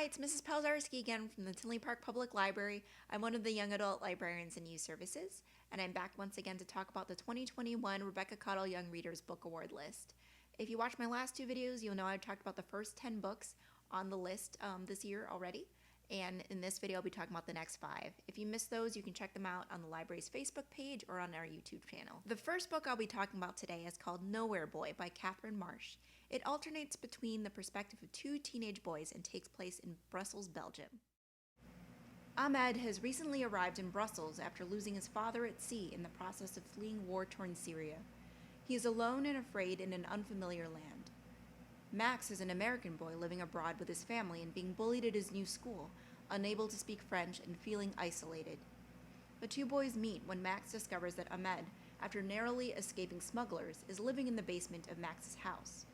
Hi, it's Mrs. Pelczarski again from the Tinley Park Public Library. I'm one of the young adult librarians in Youth Services, and I'm back once again to talk about the 2021 Rebecca Caudill Young Readers Book Award list. If you watched my last two videos, you'll know I talked about the first 10 books on the list this year already, and in this video I'll be talking about the next 5. If you missed those, you can check them out on the library's Facebook page or on our YouTube channel. The first book I'll be talking about today is called Nowhere Boy by Catherine Marsh. It alternates between the perspective of two teenage boys and takes place in Brussels, Belgium. Ahmed has recently arrived in Brussels after losing his father at sea in the process of fleeing war-torn Syria. He is alone and afraid in an unfamiliar land. Max is an American boy living abroad with his family and being bullied at his new school, unable to speak French and feeling isolated. The two boys meet when Max discovers that Ahmed, after narrowly escaping smugglers, is living in the basement of Max's house.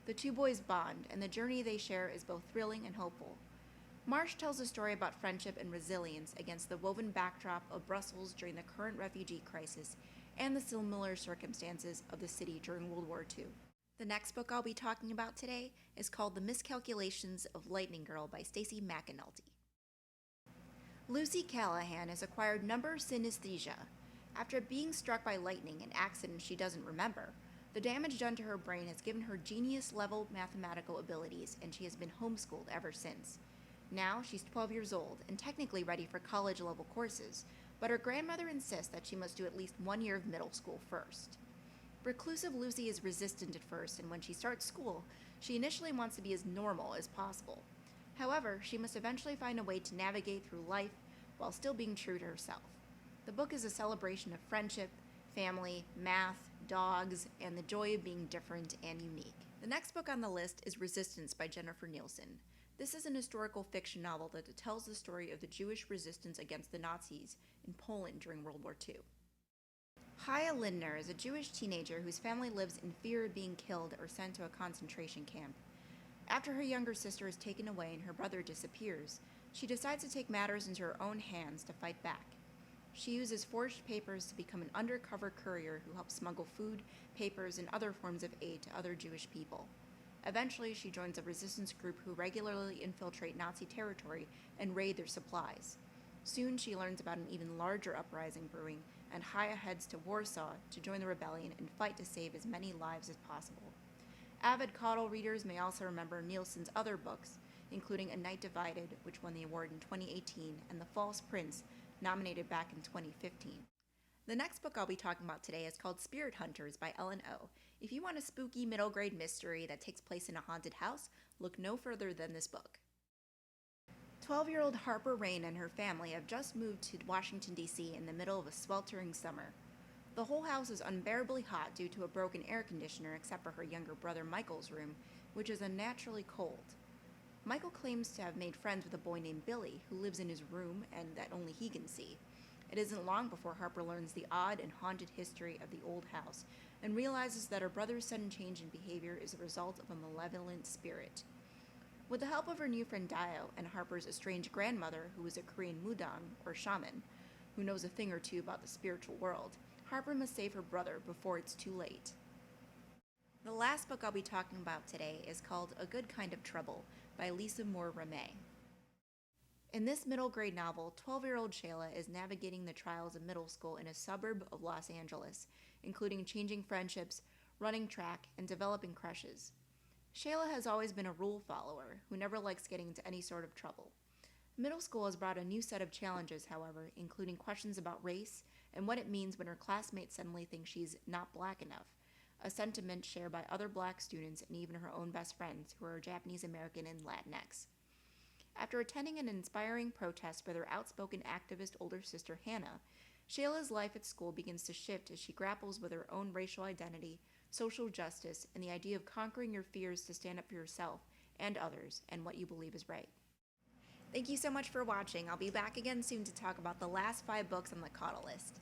The two boys bond, and the journey they share is both thrilling and hopeful. Marsh tells a story about friendship and resilience against the woven backdrop of Brussels during the current refugee crisis and the similar circumstances of the city during World War II. The next book I'll be talking about today is called The Miscalculates of Lightning Girl by Stacey McAnulty. Lucy Callahan has acquired number synesthesia. After being struck by lightning, an accident she doesn't remember, the damage done to her brain has given her genius-level mathematical abilities, and she has been homeschooled ever since. Now she's 12 years old and technically ready for college-level courses, but her grandmother insists that she must do at least 1 year of middle school first. Reclusive Lucy is resistant at first, and when she starts school, she initially wants to be as normal as possible. However, she must eventually find a way to navigate through life while still being true to herself. The book is a celebration of friendship, family, math, dogs, and the joy of being different and unique. The next book on the list is Resistance by Jennifer Nielsen. This is an historical fiction novel that tells the story of the Jewish resistance against the Nazis in Poland during World War II. Haya Lindner is a Jewish teenager whose family lives in fear of being killed or sent to a concentration camp. After her younger sister is taken away and her brother disappears, she decides to take matters into her own hands to fight back. She uses forged papers to become an undercover courier who helps smuggle food, papers, and other forms of aid to other Jewish people. Eventually, she joins a resistance group who regularly infiltrate Nazi territory and raid their supplies. Soon, she learns about an even larger uprising brewing, and Haya heads to Warsaw to join the rebellion and fight to save as many lives as possible. Avid Caudill readers may also remember Nielsen's other books, including A Night Divided, which won the award in 2018, and The False Prince, nominated back in 2015. The next book I'll be talking about today is called Spirit Hunters by Ellen O. If you want a spooky middle grade mystery that takes place in a haunted house, look no further than this book. 12-year-old Harper Rain and her family have just moved to Washington, D.C. in the middle of a sweltering summer. The whole house is unbearably hot due to a broken air conditioner except for her younger brother Michael's room, which is unnaturally cold. Michael claims to have made friends with a boy named Billy, who lives in his room and that only he can see. It isn't long before Harper learns the odd and haunted history of the old house and realizes that her brother's sudden change in behavior is the result of a malevolent spirit. With the help of her new friend Dio and Harper's estranged grandmother, who is a Korean mudang, or shaman, who knows a thing or two about the spiritual world, Harper must save her brother before it's too late. The last book I'll be talking about today is called A Good Kind of Trouble by Lisa Moore Ramey. In this middle grade novel, 12-year-old Shayla is navigating the trials of middle school in a suburb of Los Angeles, including changing friendships, running track, and developing crushes. Shayla has always been a rule follower who never likes getting into any sort of trouble. Middle school has brought a new set of challenges, however, including questions about race and what it means when her classmates suddenly think she's not black enough, a sentiment shared by other black students and even her own best friends, who are Japanese American and Latinx. After attending an inspiring protest with her outspoken activist older sister Hannah, Shayla's life at school begins to shift as she grapples with her own racial identity, social justice, and the idea of conquering your fears to stand up for yourself and others and what you believe is right. Thank you so much for watching. I'll be back again soon to talk about the last 5 books on the Caudill list.